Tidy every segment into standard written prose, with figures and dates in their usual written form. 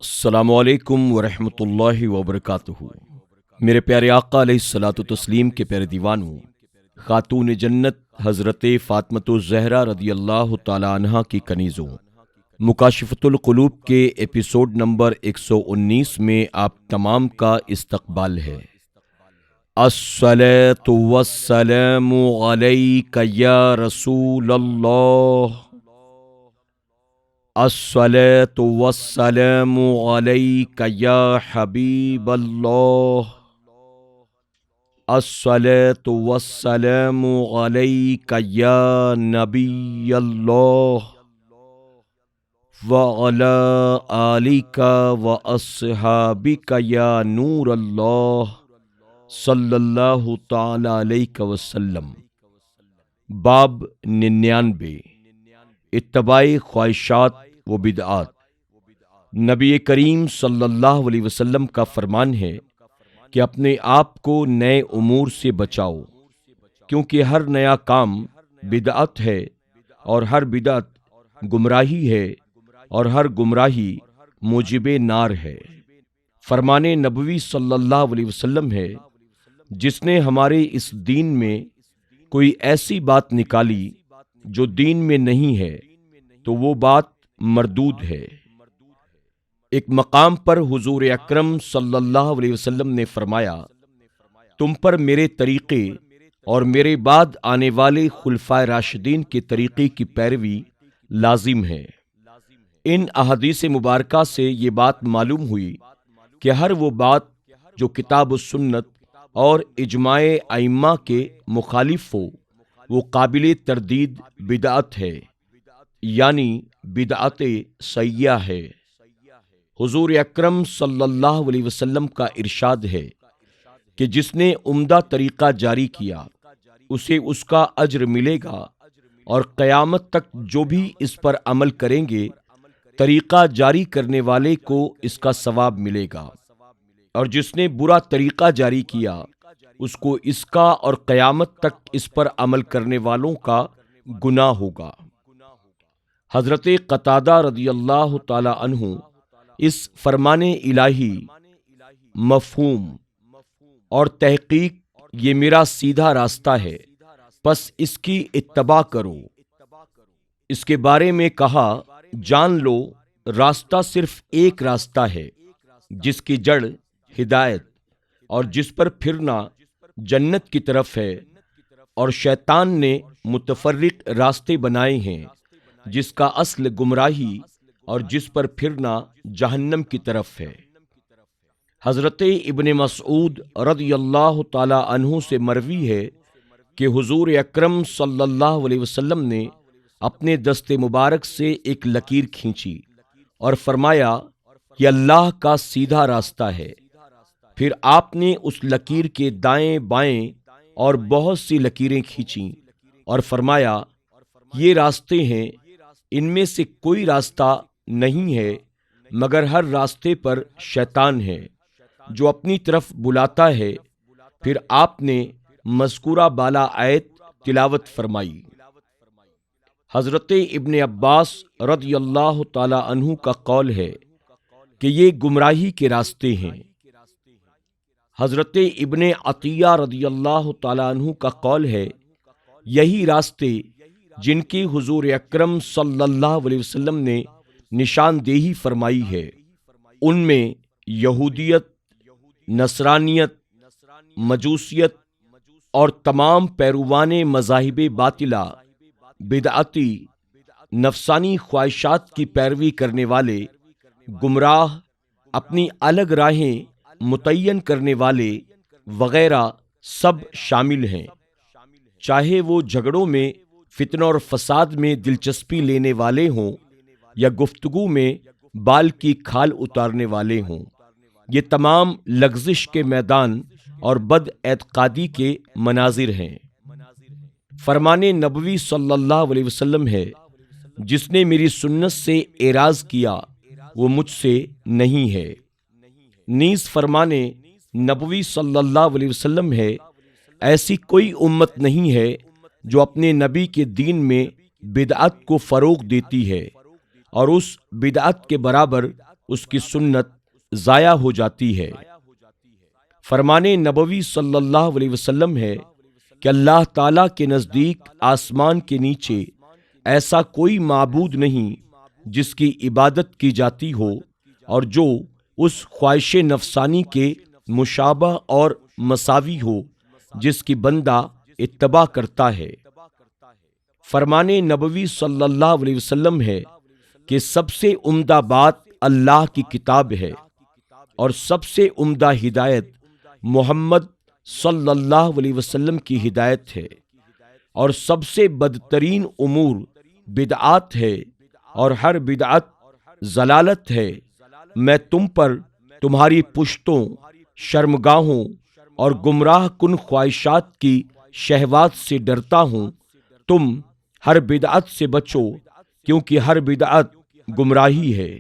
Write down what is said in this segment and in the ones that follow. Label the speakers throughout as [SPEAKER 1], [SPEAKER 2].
[SPEAKER 1] السلام علیکم ورحمۃ اللہ وبرکاتہ۔ میرے پیارے آقا علیہ الصلاۃ والتسلیم کے پیارے دیوانوں، خاتون جنت حضرت فاطمۃ الزہرا رضی اللہ تعالی عنہا کی کنیزوں، مکاشفۃ القلوب کے ایپیسوڈ نمبر 119 میں آپ تمام کا استقبال ہے۔ الصلاۃ والسلام علیک یا رسول اللہ، الصلاۃ والسلام علیک یا حبیب اللہ، الصلاۃ والسلام علیک یا نبی اللہ، وعلی آلک واصحابک یا نور اللہ، صلی اللہ تعالی علیہ وسلم۔ باب 99، اتباع خواہشات و بدعات۔ نبی کریم صلی اللہ علیہ وسلم کا فرمان ہے کہ اپنے آپ کو نئے امور سے بچاؤ، کیونکہ ہر نیا کام بدعت ہے، اور ہر بدعت گمراہی ہے، اور ہر گمراہی موجب نار ہے۔ فرمان نبوی صلی اللہ علیہ وسلم ہے، جس نے ہمارے اس دین میں کوئی ایسی بات نکالی جو دین میں نہیں ہے تو وہ بات مردود ہے۔ ایک مقام پر حضور اکرم صلی اللہ علیہ وسلم نے فرمایا، تم پر میرے طریقے اور میرے بعد آنے والے خلفائے راشدین کے طریقے کی پیروی لازم ہے۔ ان احادیث مبارکہ سے یہ بات معلوم ہوئی کہ ہر وہ بات جو کتاب و سنت اور اجماع ائمہ کے مخالف ہو وہ قابل تردید بدعت ہے، یعنی بدعت سیئہ ہے۔ حضور اکرم صلی اللہ علیہ وسلم کا ارشاد ہے کہ جس نے عمدہ طریقہ جاری کیا اسے اس کا اجر ملے گا، اور قیامت تک جو بھی اس پر عمل کریں گے طریقہ جاری کرنے والے کو اس کا ثواب ملے گا، اور جس نے برا طریقہ جاری کیا اس کو اس کا اور قیامت تک اس پر عمل کرنے والوں کا گناہ ہوگا۔ حضرت قتادہ رضی اللہ تعالی عنہ اس فرمان الہی مفہوم اور تحقیق یہ میرا سیدھا راستہ ہے، پس اس کی اتباع کرو، اس کے بارے میں کہا، جان لو راستہ صرف ایک راستہ ہے جس کی جڑ ہدایت اور جس پر پھرنا جنت کی طرف ہے، اور شیطان نے متفرق راستے بنائے ہیں جس کا اصل گمراہی اور جس پر پھرنا جہنم کی طرف ہے۔ حضرت ابن مسعود رضی اللہ تعالی عنہ سے مروی ہے کہ حضور اکرم صلی اللہ علیہ وسلم نے اپنے دست مبارک سے ایک لکیر کھینچی اور فرمایا یہ اللہ کا سیدھا راستہ ہے۔ پھر آپ نے اس لکیر کے دائیں بائیں اور بہت سی لکیریں کھینچیں اور فرمایا یہ راستے ہیں، ان میں سے کوئی راستہ نہیں ہے مگر ہر راستے پر شیطان ہے جو اپنی طرف بلاتا ہے۔ پھر آپ نے مذکورہ بالا آیت تلاوت فرمائی۔ حضرت ابن عباس رضی اللہ تعالی عنہ کا قول ہے کہ یہ گمراہی کے راستے ہیں۔ حضرت ابن عطیہ رضی اللہ تعالی عنہ کا قول ہے، یہی راستے جن کی حضور اکرم صلی اللہ علیہ وسلم نے نشاندہی فرمائی ہے، ان میں یہودیت، نصرانیت، مجوسیت اور تمام پیروان مذاہب باطلہ، بدعتی، نفسانی خواہشات کی پیروی کرنے والے، گمراہ، اپنی الگ راہیں متعین کرنے والے وغیرہ سب شامل ہیں، چاہے وہ جھگڑوں میں، فتنہ اور فساد میں دلچسپی لینے والے ہوں یا گفتگو میں بال کی کھال اتارنے والے ہوں۔ یہ تمام لغزش کے میدان اور بد اعتقادی کے مناظر ہیں۔ فرمان نبوی صلی اللہ علیہ وسلم ہے، جس نے میری سنت سے اعراض کیا وہ مجھ سے نہیں ہے۔ نیز فرمان نبوی صلی اللہ علیہ وسلم ہے، ایسی کوئی امت نہیں ہے جو اپنے نبی کے دین میں بدعت کو فروغ دیتی ہے اور اس بدعت کے برابر اس کی سنت ضائع ہو جاتی ہے۔ فرمان نبوی صلی اللہ علیہ وسلم ہے کہ اللہ تعالیٰ کے نزدیک آسمان کے نیچے ایسا کوئی معبود نہیں جس کی عبادت کی جاتی ہو اور جو اس خواہش نفسانی کے مشابہ اور مساوی ہو جس کی بندہ اتباع کرتا ہے۔ فرمان نبوی صلی اللہ علیہ وسلم ہے کہ سب سے عمدہ بات اللہ کی کتاب ہے اور سب سے عمدہ ہدایت محمد صلی اللہ علیہ وسلم کی ہدایت ہے، اور سب سے بدترین امور بدعات ہے اور ہر بدعت ضلالت ہے۔ میں تم پر تمہاری پشتوں، شرمگاہوں اور گمراہ کن خواہشات کی شہوات سے ڈرتا ہوں۔ تم ہر بدعت سے بچو کیونکہ ہر بدعت گمراہی ہے۔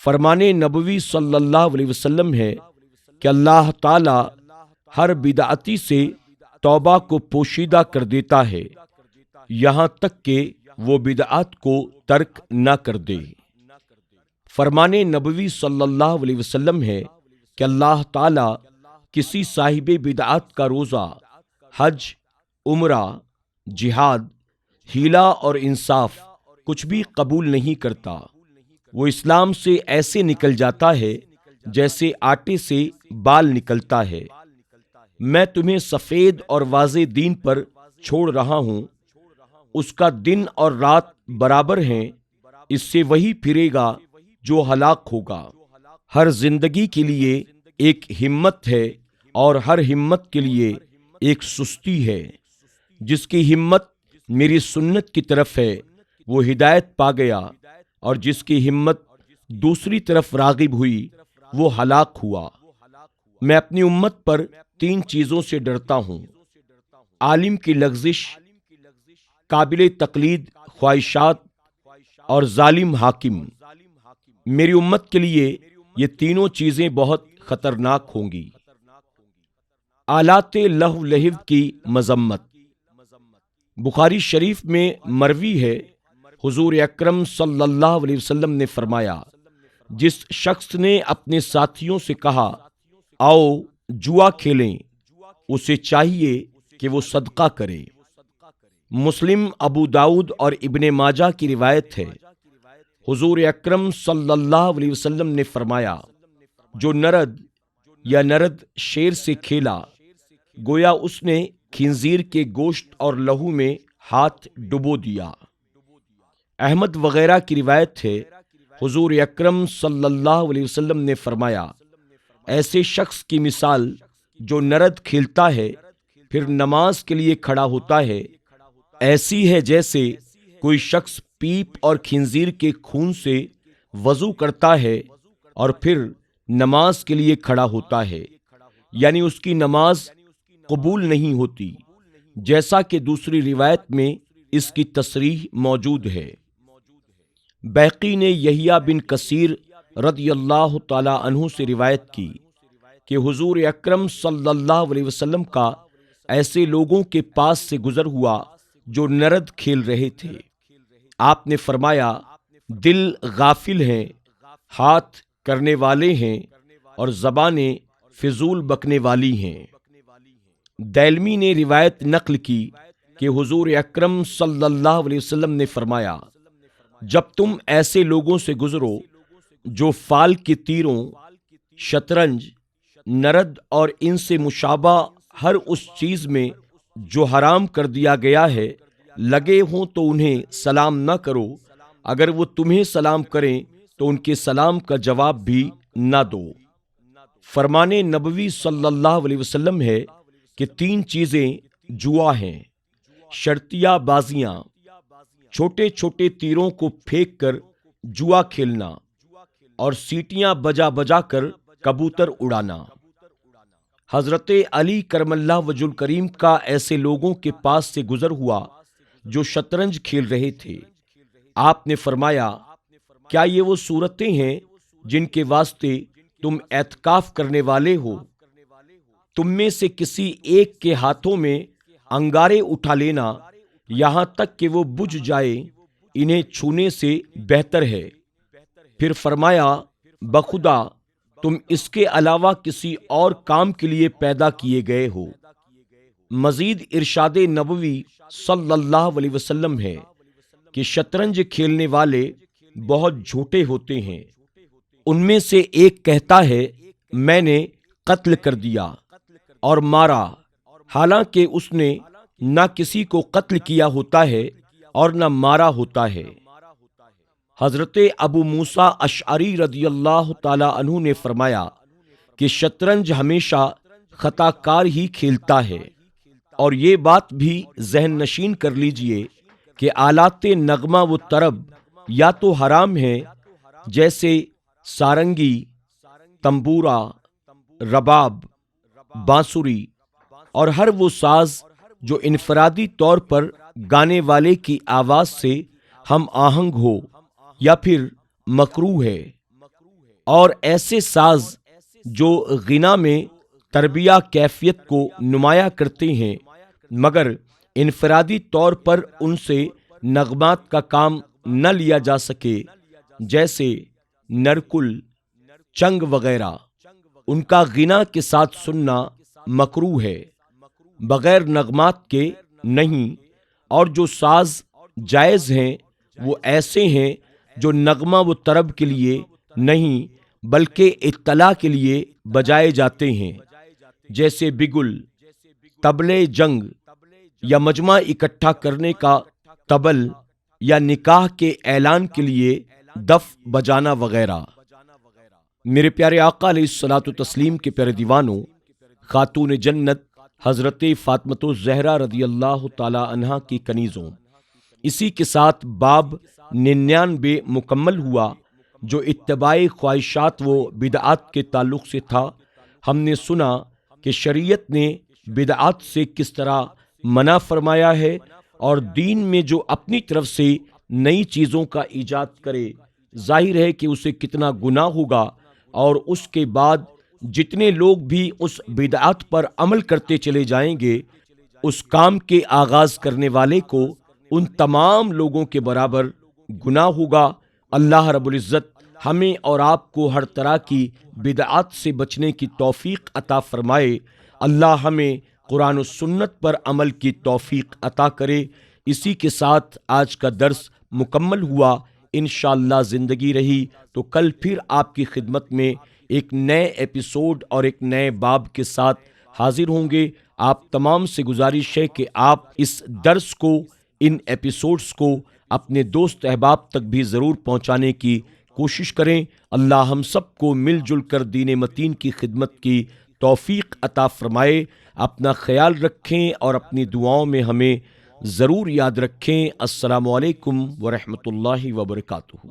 [SPEAKER 1] فرمان نبوی صلی اللہ علیہ وسلم ہے کہ اللہ تعالی ہر بدعتی سے توبہ کو پوشیدہ کر دیتا ہے یہاں تک کہ وہ بدعات کو ترک نہ کر دے۔ فرمان نبوی صلی اللہ علیہ وسلم ہے کہ اللہ تعالی کسی صاحب بدعات کا روزہ، حج، عمرہ، جہاد، ہیلہ اور انصاف کچھ بھی قبول نہیں کرتا۔ وہ اسلام سے ایسے نکل جاتا ہے جیسے آٹے سے بال نکلتا ہے۔ میں تمہیں سفید اور واضح دین پر چھوڑ رہا ہوں، اس کا دن اور رات برابر ہیں، اس سے وہی پھرے گا جو ہلاک ہوگا۔ ہر زندگی کے لیے ایک ہمت ہے اور ہر ہمت کے لیے ایک سستی ہے۔ جس کی ہمت میری سنت کی طرف ہے وہ ہدایت پا گیا، اور جس کی ہمت دوسری طرف راغب ہوئی وہ ہلاک ہوا۔ میں اپنی امت پر 3 چیزوں سے ڈرتا ہوں: عالم کی لغزش، قابل تقلید خواہشات اور ظالم حاکم۔ میری امت کے لیے یہ تینوں چیزیں بہت خطرناک ہوں گی۔ آلات لہو و لہب کی مذمت۔ بخاری شریف میں مروی ہے، حضور اکرم صلی اللہ علیہ وسلم نے فرمایا، جس شخص نے اپنے ساتھیوں سے کہا آؤ جوا کھیلیں، اسے چاہیے کہ وہ صدقہ کرے۔ مسلم، ابو داؤد اور ابن ماجہ کی روایت ہے، حضور اکرم صلی اللہ علیہ وسلم نے فرمایا، جو نرد یا نرد شیر سے کھیلا گویا اس نے خنزیر کے گوشت اور لہو میں ہاتھ ڈبو دیا۔ احمد وغیرہ کی روایت ہے، حضور اکرم صلی اللہ علیہ وسلم نے فرمایا، ایسے شخص کی مثال جو نرد کھیلتا ہے پھر نماز کے لیے کھڑا ہوتا ہے، ایسی ہے جیسے کوئی شخص پیپ اور خنزیر کے خون سے وضو کرتا ہے اور پھر نماز کے لیے کھڑا ہوتا ہے، یعنی اس کی نماز قبول نہیں ہوتی، جیسا کہ دوسری روایت میں اس کی تصریح موجود ہے۔ بیہقی نے یحییٰ بن کثیر رضی اللہ تعالی عنہ سے روایت کی کہ حضور اکرم صلی اللہ علیہ وسلم کا ایسے لوگوں کے پاس سے گزر ہوا جو نرد کھیل رہے تھے۔ آپ نے فرمایا، دل غافل ہیں، ہاتھ کرنے والے ہیں اور زبانیں فضول بکنے والی ہیں۔ دیلمی نے روایت نقل کی کہ حضور اکرم صلی اللہ علیہ وسلم نے فرمایا، جب تم ایسے لوگوں سے گزرو جو فال کے تیروں، شطرنج، نرد اور ان سے مشابہ ہر اس چیز میں جو حرام کر دیا گیا ہے لگے ہوں تو انہیں سلام نہ کرو، اگر وہ تمہیں سلام کریں تو ان کے سلام کا جواب بھی نہ دو۔ فرمان نبوی صلی اللہ علیہ وسلم ہے کہ 3 چیزیں جوا ہیں: شرطیہ بازیاں، چھوٹے چھوٹے تیروں کو پھینک کر جوا کھیلنا، اور سیٹیاں بجا بجا کر کبوتر اڑانا۔ حضرت علی کرم اللہ وجہ الکریم کا ایسے لوگوں کے پاس سے گزر ہوا جو شطرنج کھیل رہے تھے۔ آپ نے فرمایا، کیا یہ وہ صورتیں ہیں جن کے واسطے تم اعتکاف کرنے والے ہو؟ تم میں سے کسی ایک کے ہاتھوں میں انگارے اٹھا لینا یہاں تک کہ وہ بجھ جائے، انہیں چھونے سے بہتر ہے۔ پھر فرمایا بخدا تم اس کے علاوہ کسی اور کام کے لیے پیدا کیے گئے ہو۔ مزید ارشاد نبوی صلی اللہ علیہ وسلم ہے کہ شطرنج کھیلنے والے بہت جھوٹے ہوتے ہیں۔ ان میں سے ایک کہتا ہے میں نے قتل کر دیا اور مارا، حالانکہ اس نے نہ کسی کو قتل کیا ہوتا ہے اور نہ مارا ہوتا ہے۔ حضرت ابو موسیٰ اشعری رضی اللہ تعالی عنہ نے فرمایا کہ شطرنج ہمیشہ خطا کار ہی کھیلتا ہے، اور یہ بات بھی ذہن نشین کر لیجئے کہ آلات نغمہ و طرب یا تو حرام ہیں، جیسے سارنگی، تنبورا، رباب، بانسری اور ہر وہ ساز جو انفرادی طور پر گانے والے کی آواز سے ہم آہنگ ہو یا پھر مکروہ ہے، اور ایسے ساز جو غنا میں تربیہ کیفیت کو نمایاں کرتے ہیں مگر انفرادی طور پر ان سے نغمات کا کام نہ لیا جا سکے، جیسے نرکل، چنگ وغیرہ، ان کا غنا کے ساتھ سننا مکروہ ہے، بغیر نغمات کے نہیں۔ اور جو ساز جائز ہیں وہ ایسے ہیں جو نغمہ و طرب کے لیے نہیں بلکہ اطلاع کے لیے بجائے جاتے ہیں، جیسے بگل، طبلِ جنگ یا مجمع اکٹھا کرنے کا طبل یا نکاح کے اعلان کے لیے دف بجانا وغیرہ۔ میرے پیارے آقا علیہ الصلوۃ والتسلیم کے پیارے دیوانوں، خاتون جنت حضرت فاطمۃ الزہرا رضی اللہ تعالی عنہا کی کنیزوں، اسی کے ساتھ باب 99 مکمل ہوا جو اتباع خواہشات و بدعات کے تعلق سے تھا۔ ہم نے سنا کہ شریعت نے بدعات سے کس طرح منع فرمایا ہے، اور دین میں جو اپنی طرف سے نئی چیزوں کا ایجاد کرے ظاہر ہے کہ اسے کتنا گناہ ہوگا، اور اس کے بعد جتنے لوگ بھی اس بدعات پر عمل کرتے چلے جائیں گے، اس کام کے آغاز کرنے والے کو ان تمام لوگوں کے برابر گناہ ہوگا۔ اللہ رب العزت ہمیں اور آپ کو ہر طرح کی بدعات سے بچنے کی توفیق عطا فرمائے۔ اللہ ہمیں قرآن و سنت پر عمل کی توفیق عطا کرے۔ اسی کے ساتھ آج کا درس مکمل ہوا۔ انشاءاللہ زندگی رہی تو کل پھر آپ کی خدمت میں ایک نئے ایپیسوڈ اور ایک نئے باب کے ساتھ حاضر ہوں گے۔ آپ تمام سے گزارش ہے کہ آپ اس درس کو، ان ایپیسوڈز کو اپنے دوست احباب تک بھی ضرور پہنچانے کی کوشش کریں۔ اللہ ہم سب کو مل جل کر دین متین کی خدمت کی توفیق عطا فرمائے۔ اپنا خیال رکھیں اور اپنی دعاؤں میں ہمیں ضرور یاد رکھیں۔ السلام علیکم ورحمۃ اللہ وبرکاتہ۔